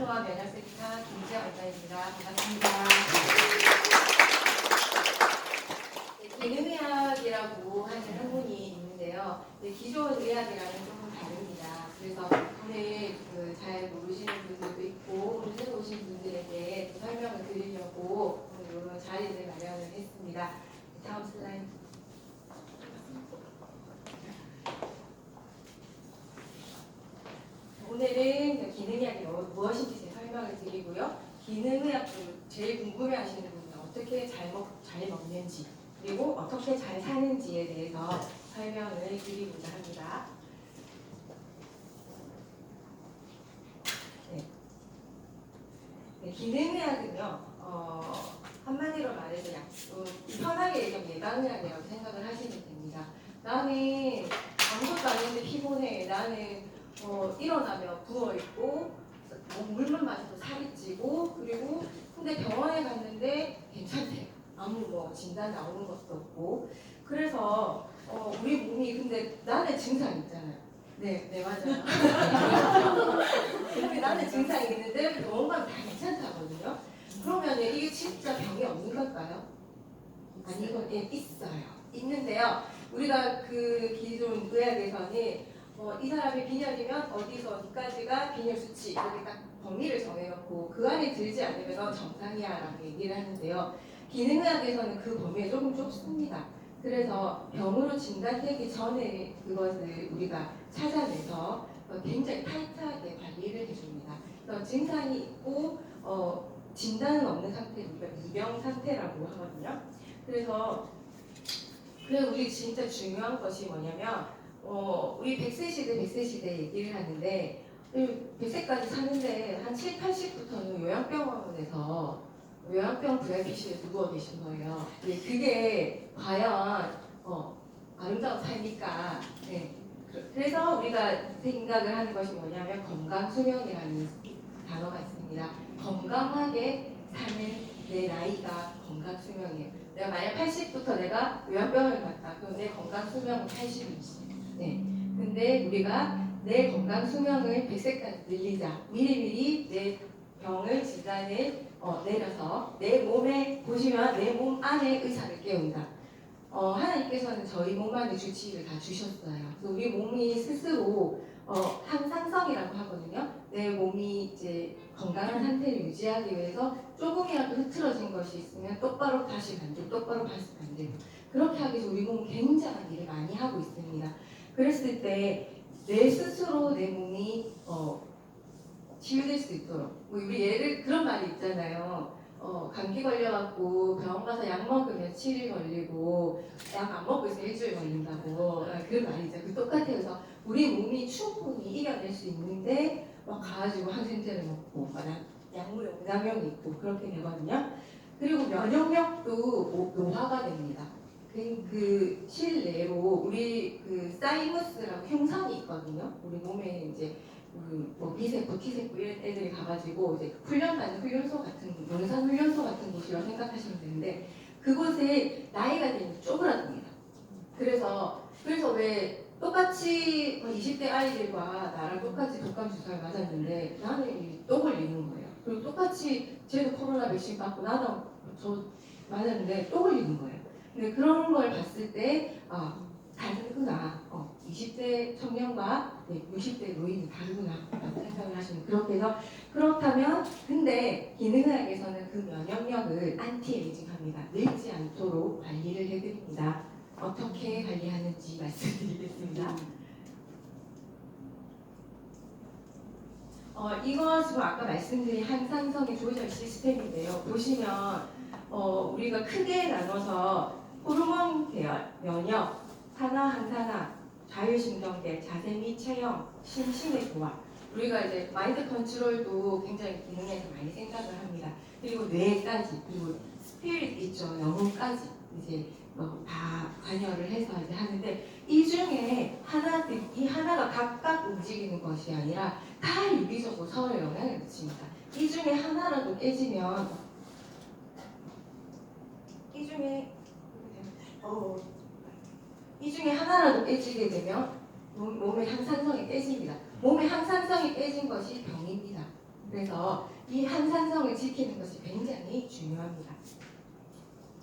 건강조합 면역센터 김지아 원장입니다. 반갑습니다. 기능의학이라고 하는 학문이 있는데요. 기존 의학이랑은 조금 다릅니다. 그래서 오늘 잘 모르시는 분들도 있고 오늘 새로 오신 분들에게 또 설명을 드리려고 오늘 이런 자리를 마련을 했습니다. 다음 슬라이드. 오늘은 기능의학이 무엇인지 설명을 드리고요. 기능의학 중 제일 궁금해하시는 분은 어떻게 잘 먹는지 그리고 어떻게 잘 사는지에 대해서 설명을 드리고자 합니다. 기능의학은요, 한마디로 말해서 편하게 얘기하면 예방의학이라고 생각을 하시면 됩니다. 나는 아무것도 안 했는데 피곤해. 나는 일어나면 부어있고 물만 마셔도 살이 찌고 그리고 근데 병원에 갔는데 괜찮대. 아무 진단 나오는 것도 없고 그래서 우리 몸이 근데 나는 증상이 있잖아요. 네 맞아요. 근데 나는 증상이 있는데 병원 다 괜찮다거든요. 그러면 이게 진짜 병이 없는 걸까요? 아니 이건 있어요. 있는데요. 우리가 그 기존 의학에서는 이 사람이 빈혈이면 어디서 어디까지가 빈혈 수치 이렇게 딱 범위를 정해놓고 그 안에 들지 않으면 넌 정상이야라고 얘기를 하는데요. 기능의학에서는 그 범위가 조금 좁습니다. 그래서 병으로 진단되기 전에 그것을 우리가 찾아내서 굉장히 타이트하게 관리를 해줍니다. 그래서 증상이 있고 진단은 없는 상태를 우리가 미병 상태라고 하거든요. 그래서 우리 진짜 중요한 것이 뭐냐면 우리 100세 시대 얘기를 하는데 100세까지 사는데 한 7, 80부터는 요양병원에서 요양병 VIP실에 누워 계신 거예요. 그게 과연 아름다운 삶일까? 네. 그래서 우리가 생각을 하는 것이 뭐냐면 건강수명이라는 단어가 있습니다. 건강하게 사는 내 나이가 건강수명이에요. 내가 만약 80부터 내가 요양병원을 갔다. 그럼 내 건강수명은 80이지. 네. 근데 우리가 내 건강수명을 100세까지 늘리자. 미리미리 내 병을 진단을 내려서 내 몸에 보시면 내 몸 안에 의사를 깨운다. 하나님께서는 저희 몸 안에 주치의를 다 주셨어요. 그래서 우리 몸이 스스로 항상성이라고 하거든요. 내 몸이 이제 건강한 상태를 유지하기 위해서 조금이라도 흐트러진 것이 있으면 똑바로 다시 만들고 똑바로 다시 만들고 그렇게 하기 위해서 우리 몸은 굉장한 일을 많이 하고 있습니다. 그랬을 때 내 스스로 내 몸이 치유될 수 있도록 우리 그런 말이 있잖아요. 감기 걸려갖고 병원 가서 약 먹으면 7일 걸리고 약 안 먹고 있으면 일주일 걸린다고 그런 말이 있잖아요. 똑같아요. 그래서 우리 몸이 충분히 이겨낼 수 있는데 가가지고 항생제를 먹고 약물용량이 있고 그렇게 되거든요. 그리고 면역력도 노화가 됩니다. 그 실내로 우리 그 사이머스라고 흉성이 있거든요. 우리 몸에 이제 B세포, T세포 이런 애들이 가가지고 이제 훈련받는 훈련소 같은 용산 훈련소 같은 곳이라고 생각하시면 되는데 그곳에 나이가 되면 쪼그라듭니다. 그래서 왜 똑같이 20대 아이들과 나랑 똑같이 독감 주사를 맞았는데 나는 또 걸리는 거예요. 그리고 똑같이 쟤도 코로나 백신 맞고 나도 저 맞았는데 또 걸리는 거예요. 근데 그런 걸 봤을 때 다르구나. 20대 청년과 60대 노인이 다르구나 라고 생각을 하시면 그렇게 해서 그렇다면 근데 기능의학에서는 그 면역력을 안티에이징합니다. 늙지 않도록 관리를 해드립니다. 어떻게 관리하는지 말씀드리겠습니다. 이것은 아까 말씀드린 항상성의 조절 시스템인데요. 보시면 우리가 크게 나눠서 호르몬 계열, 면역, 산화, 항산화, 자율신경계, 자세 및 체형, 심신의 조화. 우리가 이제 마인드 컨트롤도 굉장히 기능에서 많이 생각을 합니다. 그리고 뇌까지, 그리고 스피릿 있죠, 영혼까지 이제 다 관여를 해서 이제 하는데 이 중에 이 하나가 각각 움직이는 것이 아니라 다 유기적으로 서로 영향을 미칩니다. 이 중에 하나라도 깨지면 이 중에 하나라도 깨지게 되면 몸의 항산성이 깨집니다. 몸의 항산성이 깨진 것이 병입니다. 그래서 이 항산성을 지키는 것이 굉장히 중요합니다.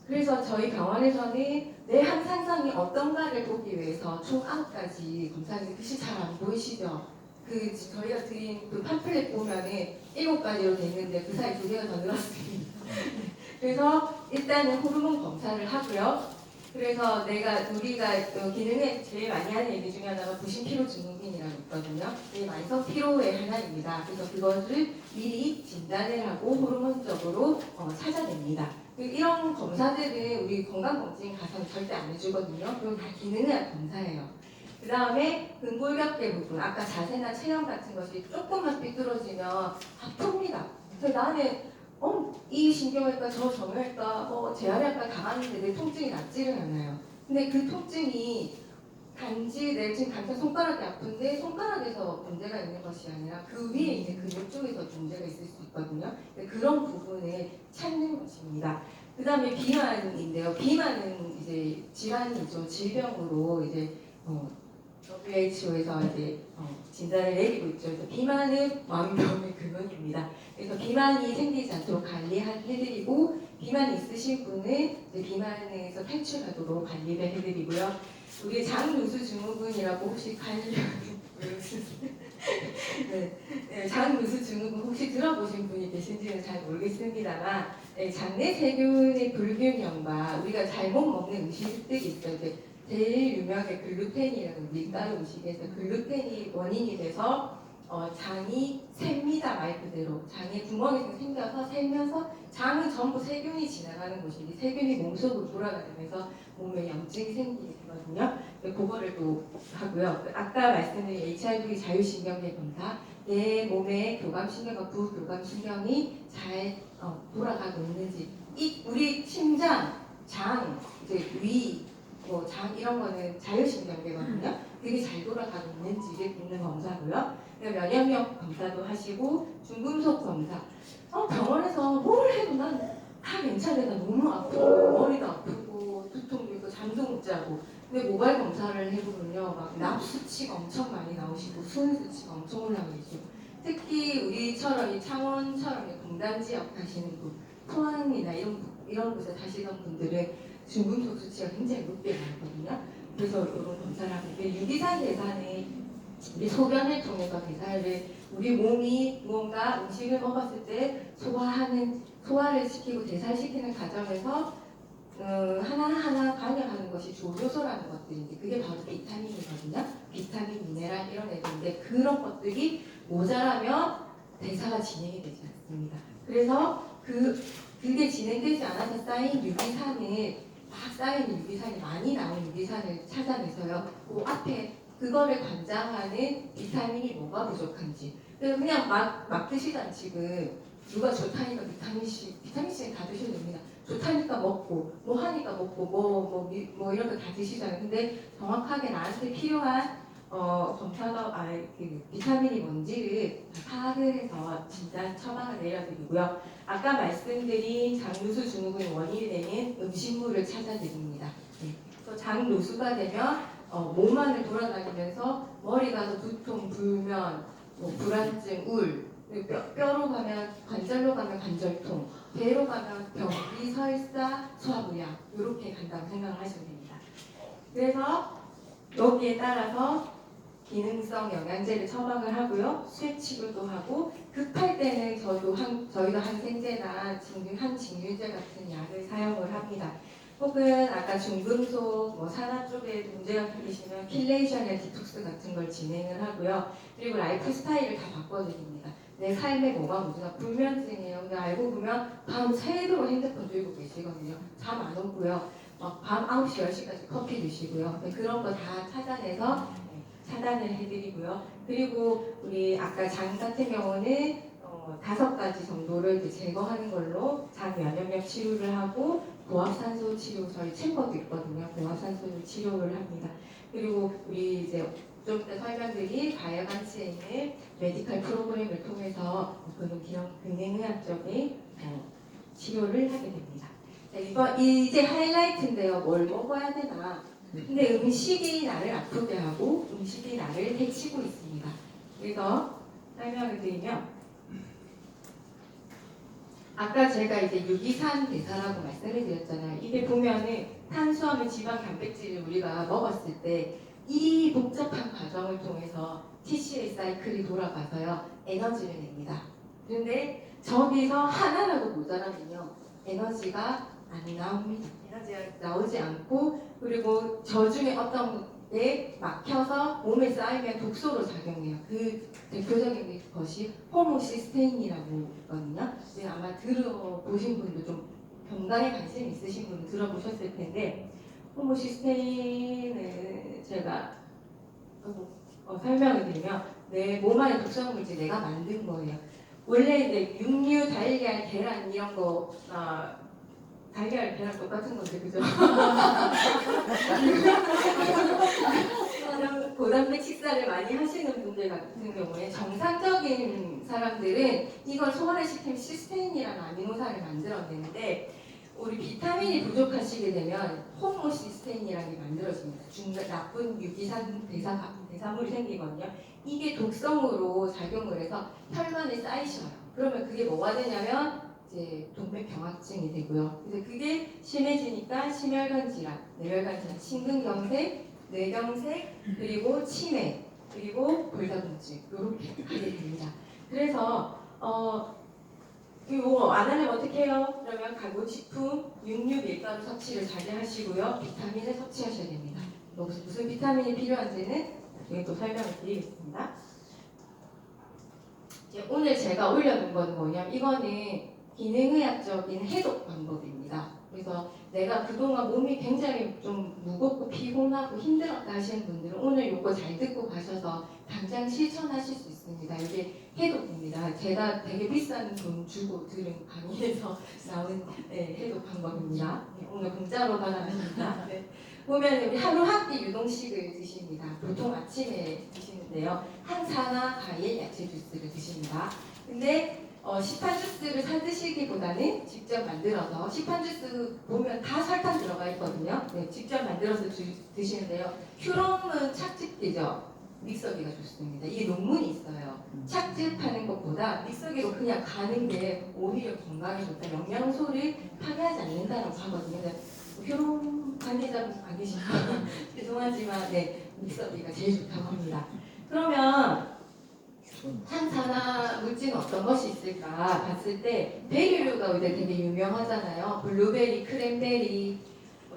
그래서 저희 병원에서는 내 항산성이 어떤가를 보기 위해서 총 9가지 검사를 글씨 잘 안 보이시죠? 저희가 드린 그 팜플렛 보면은 7가지로 됐는데 그 사이 2개가 더 늘었습니다. 그래서 일단은 호르몬 검사를 하고요. 그래서 우리가 기능에 제일 많이 하는 얘기 중에 하나가 부신피로증후군이라고 있거든요. 이게 만성 피로의 하나입니다. 그래서 그것을 미리 진단을 하고 호르몬적으로 찾아냅니다. 이런 검사들은 우리 건강검진 가서는 절대 안 해주거든요. 그건 다 기능의학 검사예요. 그 다음에 근골격계 부분, 아까 자세나 체형 같은 것이 조금만 삐뚤어지면 아픕니다. 그래서 나는 이 신경외과, 저 정형외과, 재활외과 다 가는데 내 통증이 낫지를 않아요. 근데 그 통증이 단지 내 지금 당장 손가락이 아픈데 손가락에서 문제가 있는 것이 아니라 그 위에 있는 근육 쪽에서 문제가 있을 수 있거든요. 그런 부분을 찾는 것입니다. 그 다음에 비만인데요. 비만은 이제 질환이죠. 질병으로 이제 WHO에서 이제 진단을 내리고 있죠. 그래서 비만은 만병의 근원입니다. 그래서 비만이 생기지 않도록 관리해드리고 비만이 있으신 분은 이제 비만에서 탈출하도록 관리를 해드리고요. 우리 장누수 증후군이라고 혹시 네, 장누수 증후군 혹시 들어보신 분이 계신지는 잘 모르겠습니다만 장내 세균의 불균형과 우리가 잘못 먹는 음식들이 있어요. 제일 유명한 글루텐이라는 밀가루 음식에서 글루텐이 원인이 돼서 장이 셉니다. 말 그대로 장에 구멍이 생겨서 새면서 장은 전부 세균이 지나가는 곳인데 세균이 몸속으로 돌아가면서 몸에 염증이 생기게 되거든요. 그거를 또 하고요. 아까 말씀드린 HIV 자율신경계 검사, 내 몸의 교감신경과 부교감신경이 잘 돌아가고 있는지, 우리 심장, 장, 이제 위, 장 이런 거는 자율신경계거든요. 그게 잘 돌아가고 있는지를 보는 검사고요. 면역력 검사도 하시고 중금속 검사. 병원에서 뭘 해도 난 다 괜찮아. 나 너무 아프고 머리도 아프고 두통도 있고 잠도 못 자고. 근데 모발 검사를 해보면요, 막 납 수치가 엄청 많이 나오시고 수은 수치가 엄청 올라가시고. 특히 우리처럼 이 창원처럼 동단 지역 사시는 분, 포항이나 이런 곳에 사시던 분들은 중금속 수치가 굉장히 높게 나오거든요. 그래서 이런 검사를 하고 유기산 대사는 우리 소변을 통해서 대사를 우리 몸이 무언가 음식을 먹었을 때 소화를 시키고 대사시키는 과정에서 하나하나 관여하는 것이 조효소라는 것들인데 그게 바로 비타민이거든요. 비타민, 미네랄 이런 애들인데 그런 것들이 모자라면 대사가 진행이 되지 않습니다. 그래서 그게 진행되지 않아서 쌓인 유기산이 많이 나온 유기산을 찾아내서요. 그 앞에 그거를 관장하는 비타민이 뭐가 부족한지. 그냥 막 드시잖아. 지금 누가 좋다니까 비타민C는 다 드셔도 됩니다. 좋다니까 먹고 뭐 하니까 먹고 뭐 이런 거 다 드시잖아요. 근데 정확하게 나한테 필요한 검사가 비타민이 뭔지를 파악을 해서 진단 처방을 내려드리고요. 아까 말씀드린 장누수 증후군 원인이 되는 음식물을 찾아드립니다. 네. 그래서 장누수가 되면 몸 안을 돌아다니면서 머리 가서 두통, 불면, 불안증, 울, 뼈로 가면 관절로 가면 관절통, 배로 가면 변비, 설사, 소화불량 이렇게 간다고 생각을 하시면 됩니다. 그래서 여기에 따라서 기능성 영양제를 처방을 하고요. 수액 치료도 하고 급할 때는 저희도 항생제나 항진균제 같은 약을 사용을 합니다. 혹은 아까 중금속, 산화 쪽에 문제가 생기시면 킬레이션이나 디톡스 같은 걸 진행을 하고요. 그리고 라이프 스타일을 다 바꿔드립니다. 내 삶에 뭐가 문제가 불면증이에요. 근데 알고 보면 밤 새도록 핸드폰 들고 계시거든요. 잠 안 오고요. 밤 9시, 10시까지 커피 드시고요. 그런 거 다 찾아내서 차단을 해드리고요. 그리고 우리 아까 장 같은 경우는 5가지 정도를 제거하는 걸로 장 면역력 치료를 하고 고압산소 치료 저희 챔버도 있거든요. 고압산소 치료를 합니다. 그리고 우리 이제 좀 이따 설명드릴 바이오반스에 있는 메디컬 프로그램을 통해서 그런 기능의학적인 치료를 하게 됩니다. 자, 이제 하이라이트인데요. 뭘 먹어야 되나? 근데 음식이 나를 아프게 하고 음식이 나를 해치고 있습니다. 그래서 설명을 드리면 아까 제가 이제 유기산 대사라고 말씀을 드렸잖아요. 이게 보면은 탄수화물, 지방, 단백질을 우리가 먹었을 때 이 복잡한 과정을 통해서 TCA 사이클이 돌아가서요 에너지를 냅니다. 그런데 저기서 하나라도 모자라면요 에너지가 안 나옵니다. 에너지가 나오지 않고 그리고 저 중에 어떤 게 막혀서 몸에 쌓이면 독소로 작용해요. 그 대표적인 것이 호모시스테인이라고 있거든요. 네, 아마 들어보신 분도 좀 건강에 관심 있으신 분은 들어보셨을 텐데 호모시스테인은 제가 설명을 드리면 내 몸 안에 독성 물질 내가 만든 거예요. 원래 이제 육류, 달걀, 계란 이런 거 달걀, 계란 똑같은 건데 그죠? 고단백 식사를 많이 하시는 분들 같은 경우에 정상적인 사람들은 이걸 소화시키면 시스테인이라는 아미노산을 만들어내는데 우리 비타민이 부족하시게 되면 호모시스테인이라는 게 만들어집니다. 나쁜 유기산 대사물이 생기거든요. 이게 독성으로 작용을 해서 혈관에 쌓이셔요. 그러면 그게 뭐가 되냐면 이제 동맥경화증이 되고요. 그래서 그게 심해지니까 심혈관 질환, 뇌혈관 질환, 심근경색, 뇌경색, 그리고 치매, 그리고 골다공증 이렇게 가게 됩니다. 그래서 이거 안 하면 어떻게 해요? 그러면 가공식품, 육류, 밀가루 섭취를 자제하시고요. 비타민을 섭취하셔야 됩니다. 무슨 비타민이 필요한지는 나중에 또 설명을 드리겠습니다. 이제 오늘 제가 올려놓은 건 뭐냐면 이거는 기능의학적인 해독 방법입니다. 그래서 내가 그동안 몸이 굉장히 좀 무겁고 피곤하고 힘들었다 하시는 분들은 오늘 이거 잘 듣고 가셔서 당장 실천하실 수 있습니다. 이게 해독입니다. 제가 되게 비싼 돈 주고 들은 강의에서 나온 해독 방법입니다. 오늘 공짜로 받아갑니다. 네. 보면 우리 하루 한 끼 유동식을 드십니다. 보통 아침에 드시는데요. 항산화, 과일, 야채 주스를 드십니다. 근데 시판 주스를 사 드시기보다는 직접 만들어서 시판 주스 보면 다 설탕 들어가 있거든요. 네, 직접 만들어서 드시는데요. 휴롬은 착즙기죠. 믹서기가 좋습니다. 이게 논문이 있어요. 착즙하는 것보다 믹서기로 그냥 가는 게 오히려 건강에 좋다. 영양소를 파괴하지 않는다고 하거든요. 휴롬 관계자분 안 계시면 죄송하지만 네, 믹서기가 제일 좋다고 합니다. 그러면 항산화 물질은 어떤 것이 있을까 봤을 때 베리류가 이제 되게 유명하잖아요. 블루베리, 크랜베리,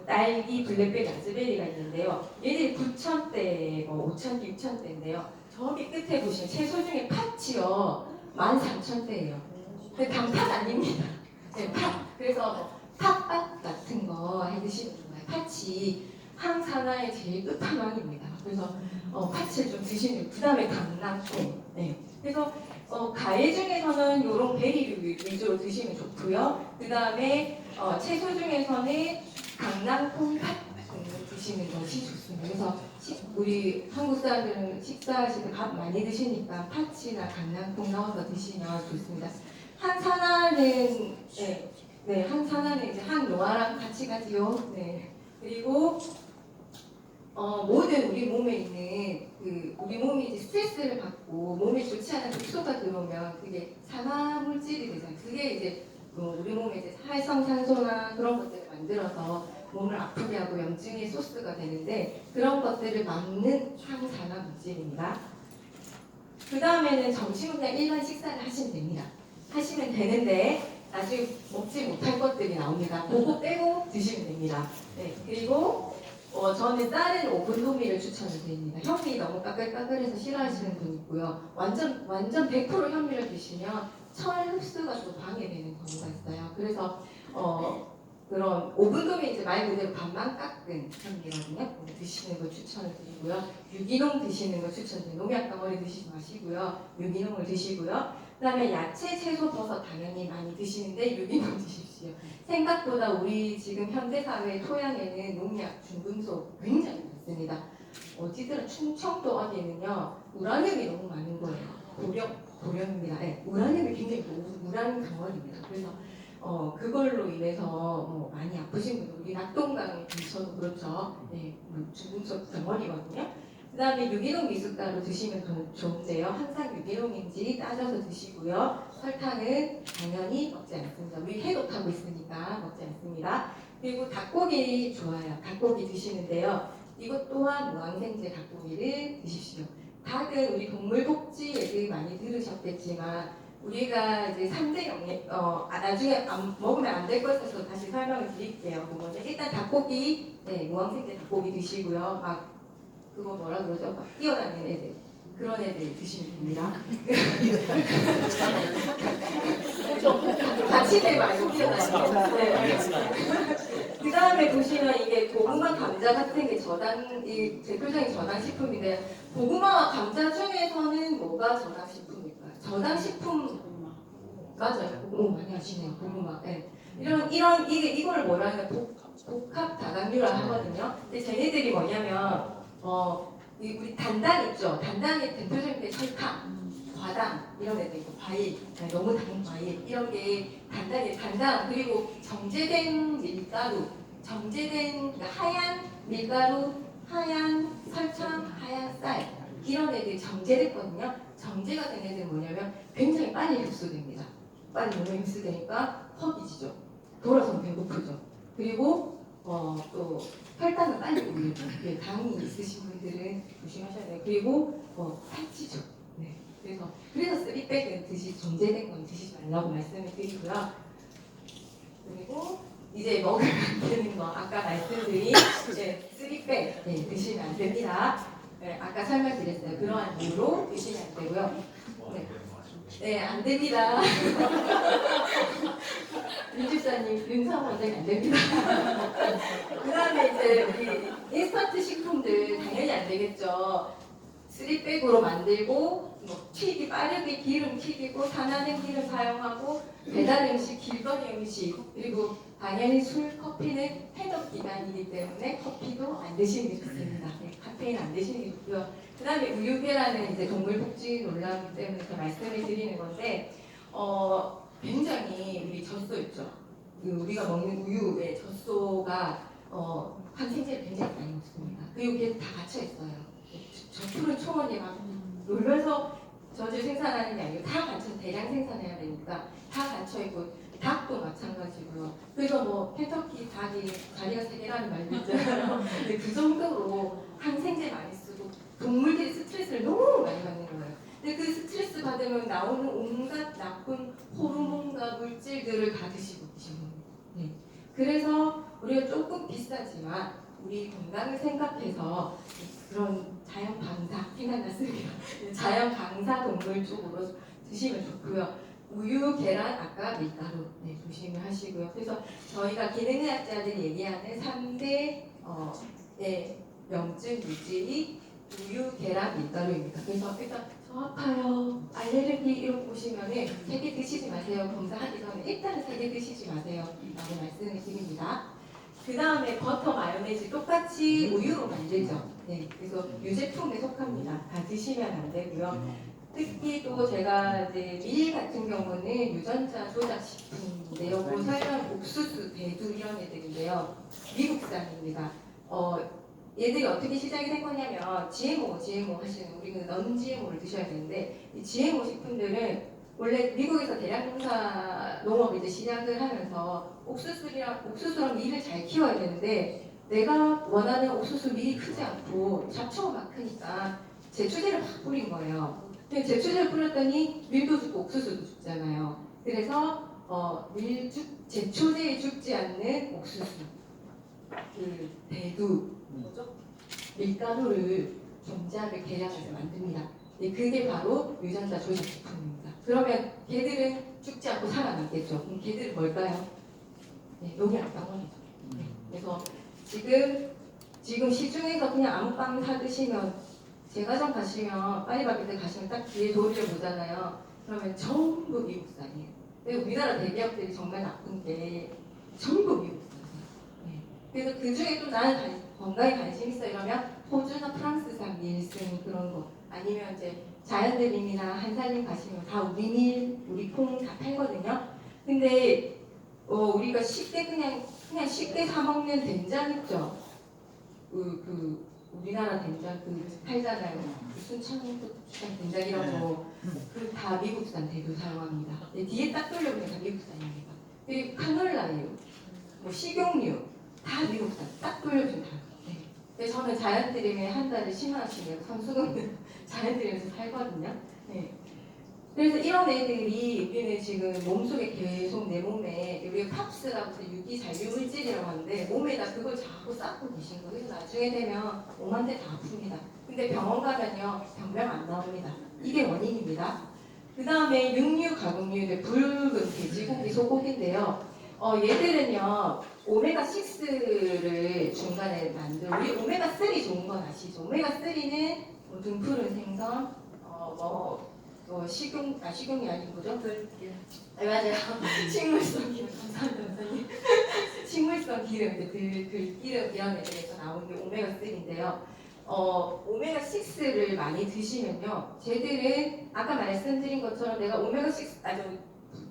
딸기, 블랙베리, 라즈베리가 있는데요. 얘들이 9,000대, 5,000대, 6,000대인데요. 저기 끝에 보시면 채소 중에 팥이요 13,000대예요. 근데 단팥 아닙니다. 네, 팥. 그래서 팥밥 같은 거 해 드시는 거예요. 팥이 항산화의 제일 끝판왕입니다. 그래서 팥을 좀 드시는 그 다음에 강낭콩. 네. 그래서 과일 중에서는 이런 베리류 위주로 드시면 좋고요. 그 다음에 채소 중에서는 강낭콩 팥 드시는 것이 좋습니다. 그래서 우리 한국 사람들은 식사하실 때 밥 많이 드시니까 팥이나 강낭콩 넣어서 드시면 좋습니다. 항산화는 항산화는 이제 항노화랑 같이 가지요. 네. 그리고 모든 우리 몸에 있는 우리 몸이 이제 스트레스를 받고 몸에 좋지 않은 독소가 들어오면 그게 산화 물질이 되잖아요. 그게 이제 우리 몸에 이제 활성산소나 그런 것들을 만들어서 몸을 아프게 하고 염증의 소스가 되는데 그런 것들을 막는 항산화 물질입니다. 그 다음에는 점심은 그냥 일반 식사를 하시면 됩니다. 하시면 되는데 나중에 먹지 못할 것들이 나옵니다. 그거 빼고 드시면 됩니다. 네, 그리고 저는 다른 오븐 도미를 추천을 드립니다. 현미 너무 까끌까끌해서 싫어하시는 분 있고요. 완전 100% 현미를 드시면 철 흡수가 좀 방해되는 경우가 있어요. 그래서 그런 오븐 도미 이제 말 그대로 반만 깎은 현미거든요. 드시는 거 추천을 드리고요. 유기농 드시는 거 추천드려요. 농약 덩어리 드시지 마시고요. 유기농을 드시고요. 그다음에 야채, 채소, 버섯 당연히 많이 드시는데 유기농 드십시오. 생각보다 우리 지금 현대사회 토양에는 농약, 중금속 굉장히 많습니다. 어디든 충청도 어디는요 우라늄이 너무 많은 거예요. 고령입니다. 네, 우라늄이 굉장히 우라늄 덩어리입니다. 그래서 그걸로 인해서 많이 아프신 분들 우리 낙동강 근처도 그렇죠. 네, 중금속 덩어리거든요. 그 다음에 유기농 미숫가루 드시면 더 좋은데요. 항상 유기농인지 따져서 드시고요. 설탕은 당연히 먹지 않습니다. 우리 해독하고 있으니까 먹지 않습니다. 그리고 닭고기 좋아요. 닭고기 드시는데요. 이것 또한 무항생제 닭고기를 드십시오. 닭은 우리 동물복지 얘기 많이 들으셨겠지만 우리가 이제 3대 영양, 나중에 먹으면 안 될 것 같아서 다시 설명을 드릴게요. 그거는 일단 닭고기, 네, 무항생제 닭고기 드시고요. 막 그거 뭐라 그러죠? 막 뛰어다니는 애들. 그런 애들 드시면 됩니다. 같이들 말고 뛰어다니는. 네. 그 다음에 보시면 이게 고구마 감자 같은 게 이 대표적인 저당식품인데 고구마와 감자 중에서는 뭐가 저당식품일까요? 저당식품 맞아요. 오 많이 아시네요. 고구마. 네. 이걸 뭐라 하냐 복합 다당류라 하거든요. 근데 쟤네들이 뭐냐면 우리 단당 있죠. 단당의 대표적인 게 설탕, 과당 이런 애들 있고 과일, 너무 단 과일 이런 게 단당 그리고 정제된 밀가루, 그러니까 하얀 밀가루, 하얀 설탕, 하얀 쌀 이런 애들이 정제됐거든요. 정제가 된 애들은 뭐냐면 굉장히 빨리 흡수됩니다. 빨리 몸에 흡수되니까 허기지죠. 돌아서 배고프죠. 그리고 또 혈당을 빨리 올리고 당이 있으신 분들은 조심하셔야 돼요. 그리고 살찌죠. 네. 그래서 쓰리백은 정제된 건 드시지 말라고 말씀을 드리고요. 그리고 이제 먹으면 안 되는 거 아까 말씀드린 쓰리백 드시면 안 됩니다. 네, 아까 설명드렸어요. 그러한 이유로 드시면 안 되고요. 네, 안 됩니다. 윤집사님, 윤상 원장이 안 됩니다. 그 다음에 이제 우리 인스턴트 식품들 당연히 안 되겠죠. 쓰리백으로 만들고 빠르게 기름 튀기고 산화된 기름 사용하고 배달 음식, 길거리 음식 그리고 당연히 술, 커피는 해독 기간이기 때문에 커피도 안 드시는 게 좋습니다. 네, 카페인 안 드시는 게 좋고요. 그 다음에 우유계라는 이제 동물복지 논란이기 때문에 말씀을 드리는 건데 굉장히 우리 젖소 있죠. 우리가 먹는 우유의 젖소가 항생제를 굉장히 많이 먹습니다. 그리고 이게 다 갇혀 있어요. 저 푸른 초원이 막 놀면서 젖을 생산하는 게 아니고 다 갇혀 대량 생산해야 되니까 다 갇혀 있고 닭도 마찬가지고요. 그래서 켄터키 닭이 자리가 세 개라는 말도 있잖아요. 근데 그 정도로 항생제 많이 쓰고 동물들이 스트레스를 너무 많이 받는 거예요. 근데 그 스트레스 받으면 나오는 온갖 나쁜 호르몬과 물질들을 다 드시고 계신 겁니다. 네. 그래서 우리가 조금 비싸지만 우리 건강을 생각해서 그런 자연 방사 생각났습니다. 자연 방사 동물 쪽으로 드시면 좋고요. 우유, 계란, 아까 밀가루 조심을 하시고요. 그래서 저희가 기능의학자들이 얘기하는 3대 염증 물질이 우유, 계란, 밀가루입니다. 그래서 일단 저 아파요, 알레르기 이런 거 보시면은 3개 드시지 마세요. 검사하기 전에 일단은 3개 드시지 마세요. 라고 말씀을 드립니다. 그 다음에 버터, 마요네즈 똑같이 우유로 만들죠. 네, 그래서 유제품에 속합니다. 다 드시면 안 되고요. 특히 또 제가 이제 밀 같은 경우는 유전자 조작 식품인데요. 그 설명 옥수수, 대두 이런 애들인데요. 미국산입니다. 얘들이 어떻게 시작이 된 거냐면 GMO 하시는 우리는 넌 GMO를 드셔야 되는데 이 GMO 식품들은 원래 미국에서 대량 농사 농업을 이제 시작을 하면서 옥수수랑 밀을 잘 키워야 되는데 내가 원하는 옥수수 밀이 크지 않고 잡초가 막 크니까 제초제를 막 뿌린 거예요. 근데 제초제를 뿌렸더니 밀도 죽고 옥수수도 죽잖아요. 그래서 제초제에 죽지 않는 옥수수, 대두, 밀가루를 종자를 계량해서 만듭니다. 그게 바로 유전자 조작 식품입니다. 그러면 걔들은 죽지 않고 살아남겠죠. 그럼 걔들은 뭘까요? 농약 덩어리죠. 그래서 지금 시중에서 그냥 아무 빵 사 드시면 제과점 가시면 파리바게뜨 가시면 딱 뒤에 도리를 보잖아요. 그러면 전부 미국산이에요. 근데 우리나라 대기업들이 정말 나쁜 게 전부 미국산이에요. 그래서 그 중에 또 나는 건강에 관심 있어 이러면 호주나 프랑스산 밀슨 그런 거 아니면 이제 자연드림이나 한살림 가시면 다 우리 밀, 우리 콩 다 팔거든요. 근데 우리가 쉽게 그냥 쉽게 사 먹는 된장 있죠. 우리나라 된장 그 팔잖아요. 순천고추장 된장이라고 그 다 미국산 대두 사용합니다. 근데 뒤에 딱 돌려보니까 미국산입니다. 그리고 카놀라유, 뭐 식용유 다 미국산 딱 돌려주면 다. 네. 근데 저는 자연드림에 한 달에 10만 원씩 내고 삼수동은 자연드림에서 살거든요. 네. 그래서 이런 애들이 우리는 지금 몸속에 계속 내 몸에 우리가 팝스라고 해서 유기 잔류 물질이라고 하는데 몸에다 그걸 자꾸 쌓고 계신 거예요. 그래서 나중에 되면 몸한테 다 아픕니다. 근데 병원 가면요 병명 안 나옵니다. 이게 원인입니다. 그 다음에 육류, 가공류들 붉은 돼지고기, 소고기인데요. 얘들은요 오메가6를 중간에 만들고 우리 오메가3 좋은 건 아시죠? 오메가3는 뭐 등푸른 생선, 식용이 아닌 거죠? 네, 맞아요. 식물성 기름, 감사합니다, 선생님. 식물성 기름, 들기름 이런 애들에서 나오는 게 오메가3인데요. 오메가6를 많이 드시면요. 쟤들은 아까 말씀드린 것처럼 내가 오메가6,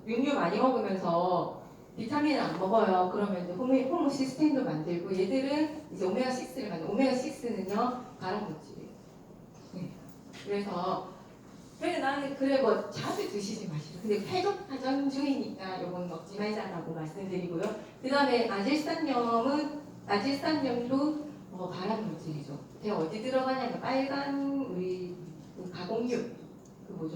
육류 많이 먹으면서 비타민을 안 먹어요. 그러면 이제 호모시스테인도 만들고 얘들은 이제 오메가6를 만들고 오메가6는요, 발암물질이에요. 네. 그래서 나는 뭐 자주 드시지 마시고 근데 해독 과정 중이니까 요건 먹지 말자라고 말씀드리고요. 그 다음에 아질산염도 발암물질이죠. 걔가 어디 들어가냐면 빨간 우리 그 가공육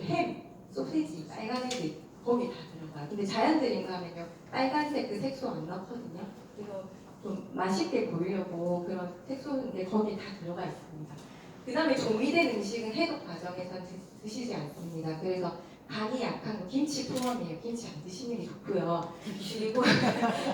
햄, 소시지 빨간 애들 거기 다 들어가요. 근데 자연드림 가면요 빨간색 그 색소 안 넣거든요. 그래서 좀 맛있게 보이려고 그런 색소인데 거기 다 들어가 있습니다. 그 다음에 조미된 음식은 해독 과정에서 드시지 않습니다. 그래서 간이 약한 거 김치 포함이에요. 김치 안 드시는 게 좋고요. 그리고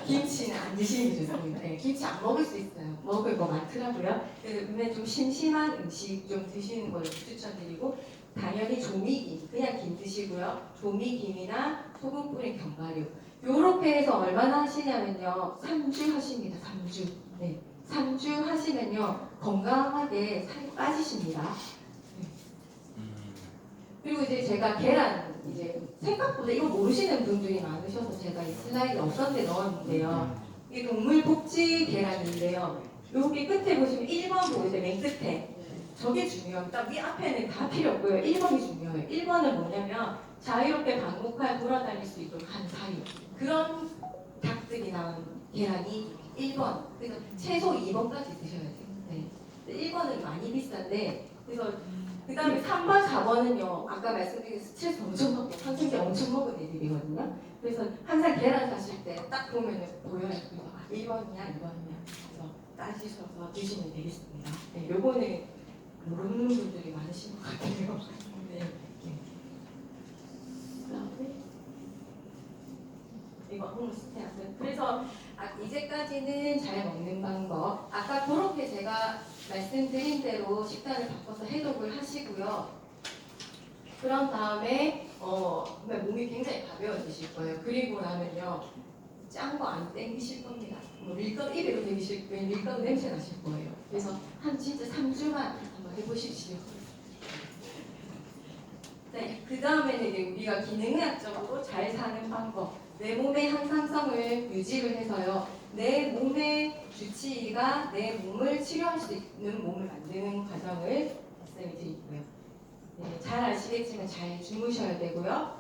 김치는 안 드시는 게 좋습니다. 네, 김치 안 먹을 수 있어요. 먹을 거 많더라고요. 그러면 좀 심심한 음식 좀 드시는 걸 추천드리고 당연히 조미김, 그냥 김 드시고요. 조미김이나 소금 뿌린 견과류 요렇게 해서 얼마나 하시냐면요. 3주 하십니다. 3주. 네. 3주 하시면요 건강하게 살이 빠지십니다. 네. 그리고 이제 제가 계란 이제 생각보다 이거 모르시는 분들이 많으셔서 제가 이 슬라이드 없었는데 넣었는데요. 이게 동물복지 계란인데요. 여기 끝에 보시면 1번 보이세요? 맨 끝에. 저게 중요합니다. 위 앞에는 다 필요 없고요. 1번이 중요해요. 1번은 뭐냐면 자유롭게 방목하여 돌아다닐 수 있도록 한 사유. 그런 닭들이 나온 계란이 1번, 그래서 최소 2번까지 드셔야 돼요. 네. 1번은 많이 비싼데, 그래서 그 다음에 3번, 4번은요, 아까 말씀드린 스트레스 엄청 받고 선생님 엄청 먹은 애들이거든요. 그래서 항상 계란 사실 때 딱 보면 보여요. 그래서 1번이냐, 2번이냐. 그래서 따지셔서 드시면 되겠습니다. 네, 요거는 모르는 분들이 많으신 것 같아요. 네. 네. 그다음에 이거 호모스테아스. 그래서 이제까지는 잘 먹는 방법. 아까 그렇게 제가 말씀드린 대로 식단을 바꿔서 해독을 하시고요. 그런 다음에 몸이 굉장히 가벼워지실 거예요. 그리고 나면요, 짠 거 안 땡기실 겁니다. 밀가루 입에도 땡기실 거예요. 밀가루 냄새 나실 거예요. 그래서 진짜 3주만 한번 해보십시오. 네, 그 다음에는 이제 우리가 기능의학적으로 잘 사는 방법. 내 몸의 항상성을 유지를 해서요. 내 몸의 주치의가 내 몸을 치료할 수 있는 몸을 만드는 과정을 말씀을 드리고요. 네, 잘 아시겠지만 잘 주무셔야 되고요.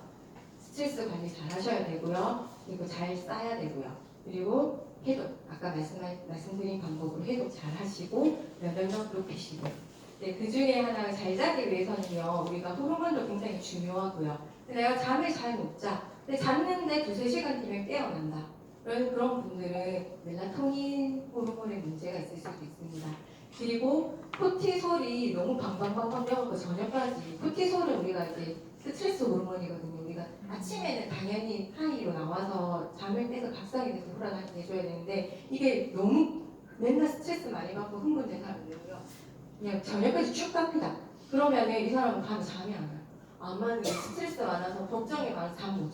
스트레스 관리 잘 하셔야 되고요. 그리고 잘 싸야 되고요. 그리고 해독, 아까 말씀드린 방법으로 해독 잘 하시고 면역력 높이시고 네, 그 중에 하나가 잘 자기 위해서는요. 우리가 호르몬도 굉장히 중요하고요. 내가 잠을 잘 못 자. 근데 잤는데 2~3시간 뒤면 깨어난다. 그런 분들은 멜라토닌 호르몬에 문제가 있을 수도 있습니다. 그리고 코티솔이 너무 방방방방 되어서 저녁까지 코티솔은 우리가 이제 스트레스 호르몬이거든요. 우리가 아침에는 당연히 하이로 나와서 잠을 깨서 각성이 돼서 불안하게 해줘야 되는데 이게 너무 맨날 스트레스 많이 받고 흥분된 사람들은요. 그냥 저녁까지 쭉 갑니다. 그러면은 이 사람은 밤에 잠이 안 와요. 아마 스트레스 많아서 걱정이 많아서 잠 못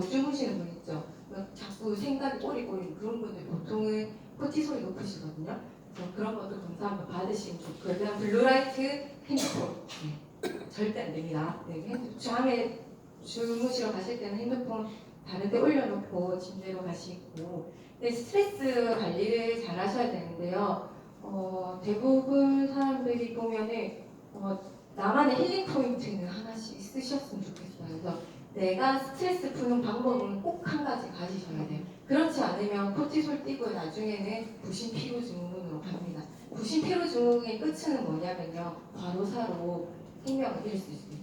주무시는 분 있죠. 자꾸 생각이 꼬리꼬리 그런 분들 보통은 코티솔이 높으시거든요. 그래서 그런 것도 검사 한번 받으시면 좋고요. 그다음 블루라이트 핸드폰 절대 안 됩니다. 네, 잠에 주무시러 가실 때는 핸드폰 다른 데 올려놓고 침대로 가시고 스트레스 관리를 잘 하셔야 되는데요. 대부분 사람들이 보면은 나만의 힐링 포인트는 하나씩 있으셨으면 좋겠어요. 그래서 내가 스트레스 푸는 방법은 꼭 한 가지 가지셔야 돼요. 그렇지 않으면 코티솔 뛰고 나중에는 부신 피로 증후군으로 갑니다. 부신 피로 증후군의 끝은 뭐냐면요, 과로사로 생명을 잃을 수 있어요.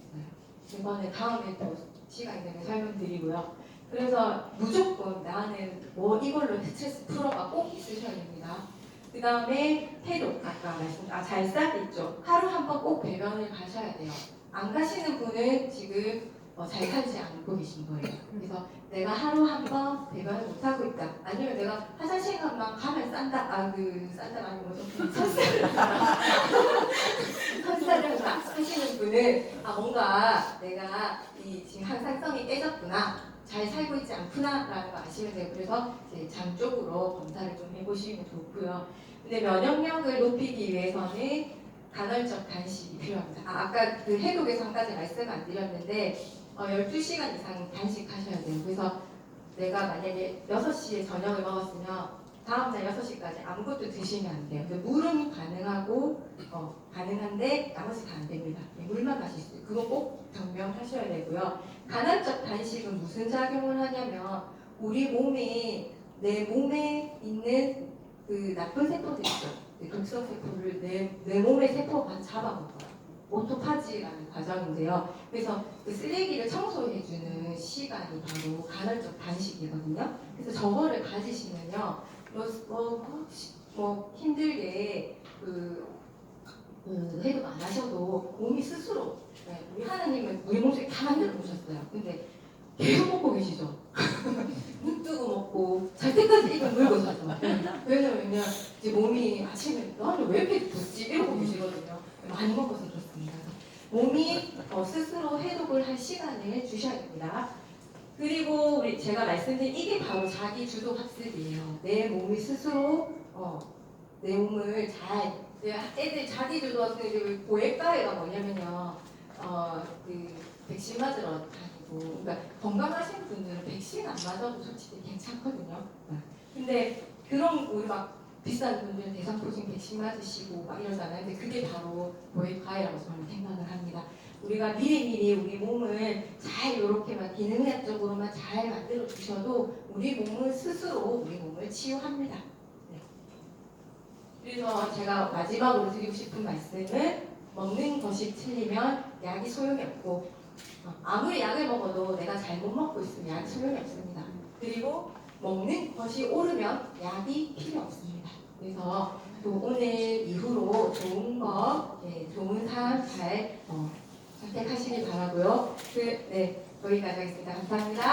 이번에 다음에 또 시간 되면 설명드리고요. 그래서 무조건 나는 뭐 이걸로 스트레스 풀어가 꼭 있으셔야 됩니다. 그 다음에 해독, 아까 잘싹 있죠. 하루 한 번 꼭 배변을 가셔야 돼요. 안 가시는 분은 지금 잘 살지 않고 계신 거예요. 그래서 내가 하루 한 번 배변을 못 하고 있다. 아니면 내가 화장실 가면 가면 싼다. 싼다 아니고 좀 컨설을 하시는 분은 뭔가 내가 지금 항상성이 깨졌구나, 잘 살고 있지 않구나라는 거 아시면 돼요. 그래서 이제 장 쪽으로 검사를 좀 해보시면 좋고요. 근데 면역력을 높이기 위해서는 간헐적 단식이 필요합니다. 아까 그 해독에서 한 가지 말씀 안 드렸는데 12시간 이상 단식하셔야 돼요. 그래서 내가 만약에 6시에 저녁을 먹었으면 다음날 6시까지 아무것도 드시면 안 돼요. 물은 가능하고 가능한데 나머지 다 안 됩니다. 물만 마실 수 있어요. 그거 꼭 증명하셔야 되고요. 간헐적 단식은 무슨 작용을 하냐면 우리 몸이 내 몸에 있는 그 나쁜 세포들 있죠. 독성 세포를 내 몸의 세포가 잡아먹어요. 오토파지라는 과정인데요. 그래서 그 쓰레기를 청소해주는 시간이 바로 간헐적 단식이거든요. 그래서 저거를 가지시면요, 힘들게 해독 안 하셔도 몸이 스스로, 우리 하나님은 우리 몸속에 다 만들어 놓으셨어요. 근데 계속 먹고 계시죠? 눈 뜨고 먹고 잘 때까지 입을 물고 자죠. 왜냐면 이제 몸이 아침에 나는 왜 이렇게 붓지? 이러고 계시거든요. 많이 먹어서 그렇습니다. 몸이 스스로 해독을 할 시간을 주셔야 됩니다. 그리고 제가 말씀드린 이게 바로 자기 주도 학습이에요. 내 몸이 스스로 내 몸을 애들 자기 주도 학습, 고액가해가 뭐냐면요, 백신 맞으러 다니고, 그러니까 건강하신 분들은 백신 안 맞아도 솔직히 괜찮거든요. 근데 그런 우리 막 비싼 분들은 대상포진 백신 맞으시고 막 이러잖아요. 근데 그게 바로 고액가해라고 저는 생각을 합니다. 우리가 미리미리 우리 몸을 잘 이렇게만 기능학적으로만 잘 만들어 주셔도 우리 몸은 스스로 우리 몸을 치유합니다. 네. 그래서 제가 마지막으로 드리고 싶은 말씀은 먹는 것이 틀리면 약이 소용이 없고 아무리 약을 먹어도 내가 잘못 먹고 있으면 약이 소용이 없습니다. 그리고 먹는 것이 옳으면 약이 필요 없습니다. 그래서 또 오늘 이후로 좋은 거, 좋은 삶 잘 선택하시길 바라고요. 여기까지 하겠습니다. 감사합니다.